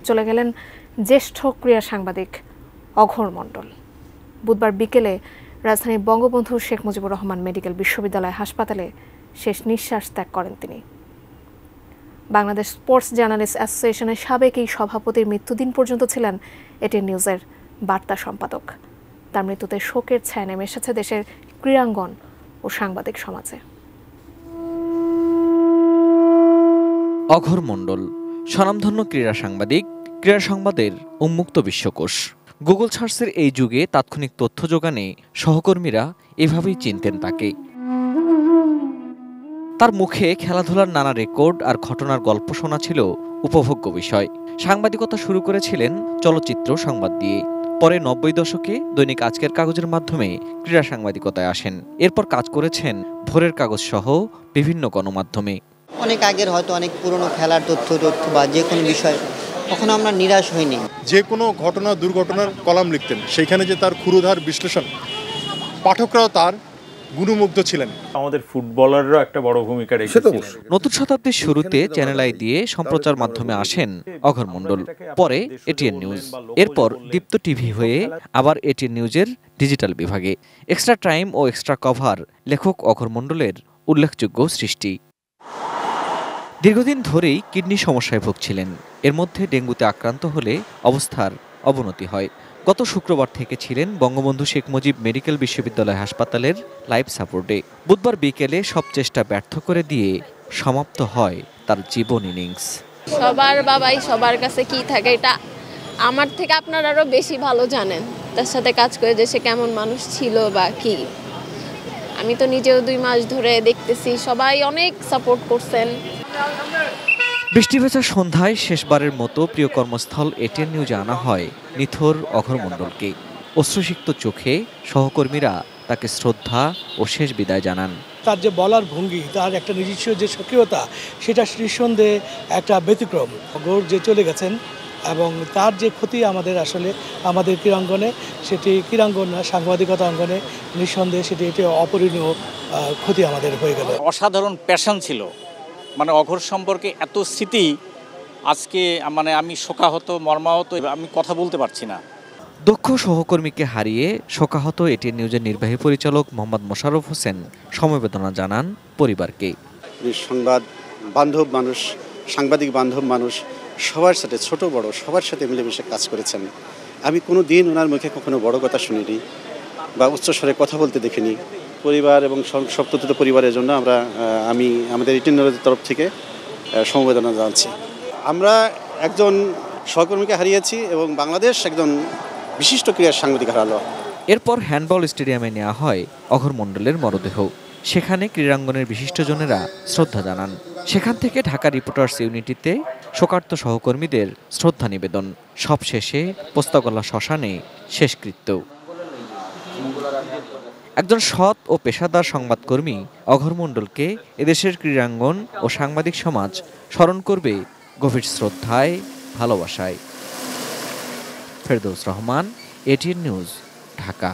চলে গেলেন জ্যেষ্ঠ ক্রীড়া সাংবাদিক অঘোর মণ্ডল। বুধবার বিকেলে রাজধানীর বঙ্গবন্ধু শেখ মুজিবুর রহমান মেডিকেল বিশ্ববিদ্যালয় হাসপাতালে শেষ নিঃশ্বাস ত্যাগ করেন তিনি। বাংলাদেশ স্পোর্টস জার্নালিস্ট অ্যাসোসিয়েশনের সাবেক এই সভাপতির মৃত্যুদিন পর্যন্ত ছিলেন এটিএন নিউজের বার্তা সম্পাদক। তার মৃত্যুতে শোকের ছায়া নেমে এসেছে দেশের ক্রীড়াঙ্গন ও সাংবাদিক সমাজে। অঘোর মণ্ডল স্বনামধন্য ক্রীড়া সাংবাদিক, ক্রীড়া সংবাদের উন্মুক্ত বিশ্বকোষ। গুগল সার্চের এই যুগে তাৎক্ষণিক তথ্য জোগানে সহকর্মীরা এভাবেই চিনতেন তাকে। তার মুখে খেলাধুলার নানা রেকর্ড আর ঘটনার গল্প শোনা ছিল উপভোগ্য বিষয়। সাংবাদিকতা শুরু করেছিলেন চলচ্চিত্র সংবাদ দিয়ে। পরে ৯০ দশকে দৈনিক আজকের কাগজের মাধ্যমে ক্রীড়া সাংবাদিকতায় আসেন। এরপর কাজ করেছেন ভোরের কাগজ সহ বিভিন্ন গণমাধ্যমে। অনেক আগের হয়তো অনেক পুরনো খেলার তথ্য বা যে কোনো বিষয় কখনো আমরা নিরাশ হইনি। যে কোনো ঘটনা দুর্ঘটনার কলাম লিখতেন, সেখানে যে তার ক্ষুরধার বিশ্লেষণ, পাঠকরাও তার গুণমুগ্ধ ছিলেন। আমাদের ফুটবলাররা একটা বড় ভূমিকা রেখেছিলেন। নতুন শতাব্দীর শুরুতে চ্যানেল আই দিয়ে সম্প্রচার মাধ্যমে আসেন অঘোর মণ্ডল, পরে এটিএন নিউজ, এরপর দীপ্ত টিভি হয়ে আবার এটিএন নিউজের ডিজিটাল বিভাগে। এক্সট্রা টাইম ও এক্সট্রা কভার লেখক অঘোর মণ্ডলের উল্লেখযোগ্য সৃষ্টি। দীর্ঘদিন ধরেই কিডনি সমস্যায় ভুগছিলেন। এর মধ্যে ডেঙ্গুতে আক্রান্ত হলে অবস্থার অবনতি হয়। গত শুক্রবার থেকে ছিলেন বঙ্গবন্ধু শেখ মুজিব মেডিকেল বিশ্ববিদ্যালয় হাসপাতালের লাইফ সাপোর্টে। বুধবার বিকেলে সব চেষ্টা ব্যর্থ করে দিয়ে সমাপ্ত হয় তার জীবন ইনিংস। সবার বাবাই সবার কাছে কি থাকে এটা আমার থেকে আপনারা আরো বেশি ভালো জানেন। তার সাথে কাজ করে যে সে কেমন মানুষ ছিল বা কি, আমি তো নিজেও ২ মাস ধরে দেখতেছি, সবাই অনেক সাপোর্ট করছেন। বৃষ্টি ভেজা সন্ধ্যায় শেষবারের মতো প্রিয় কর্মস্থল এটিএন নিউজে আনা হয় নিথর অঘোর মণ্ডলকে। অশ্রুসিক্ত চোখে সহকর্মীরা তাকে শ্রদ্ধা ও শেষ বিদায় জানান। তার যে বলার ভঙ্গি, তার একটা নিজস্ব যে সক্রিয়তা, সেটা নিঃসন্দেহে একটা ব্যতিক্রম। অঘোর যে চলে গেছেন এবং তার যে ক্ষতি আমাদের ক্রীড়াঙ্গনে, সেটি ক্রীড়াঙ্গন না, সাংবাদিকতা অঙ্গনে নিঃসন্দেহে সেটি অপরিণীয় ক্ষতি আমাদের হয়ে গেল। অসাধারণ প্যাশন ছিল, অঘোর সম্পর্কে এত স্মৃতি আজকে আমি শোকাহত, মর্মাহত, আমি কথা বলতে পারছি না। দক্ষ সহকর্মীকে হারিয়ে শোকাহত এটিএন নিউজের নির্বাহী পরিচালক মোহাম্মদ মোশাররফ হোসেন সমবেদনা জানান পরিবারকে। সংবাদ বান্ধব মানুষ, সাংবাদিক বান্ধব মানুষ, সবার সাথে ছোট বড় সবার সাথে মিলেমিশে কাজ করেছেন। আমি কোনো দিন ওনার মুখে কখনো বড় কথা শুনিনি বা উচ্চস্বরে কথা বলতে দেখিনি। পরিবার এবং সপ্তত পরিবারের জন্য আমি আমাদের এটিএন নিউজের তরফ থেকে সমবেদনা জানাচ্ছি। আমরা একজন সহকর্মীকে হারিয়েছি এবং বাংলাদেশ একজন বিশিষ্ট ক্রীড়া সাংবাদিক হারালো। এরপর হ্যান্ডবল স্টেডিয়ামে নেওয়া হয় অঘোর মণ্ডলের মরদেহ। সেখানে ক্রীড়াঙ্গনের বিশিষ্টজনেরা শ্রদ্ধা জানান। সেখান থেকে ঢাকা রিপোর্টার্স ইউনিটিতে শোকার্ত সহকর্মীদের শ্রদ্ধা নিবেদন। সবশেষে পোস্তগোলা শ্মশানে শেষকৃত্য। একজন সৎ ও পেশাদার সংবাদকর্মী অঘোর মণ্ডলকে এদেশের ক্রীড়াঙ্গন ও সাংবাদিক সমাজ স্মরণ করবে গভীর শ্রদ্ধায়, ভালোবাসায়। Ferdous Rahman, ATN news, Dhaka.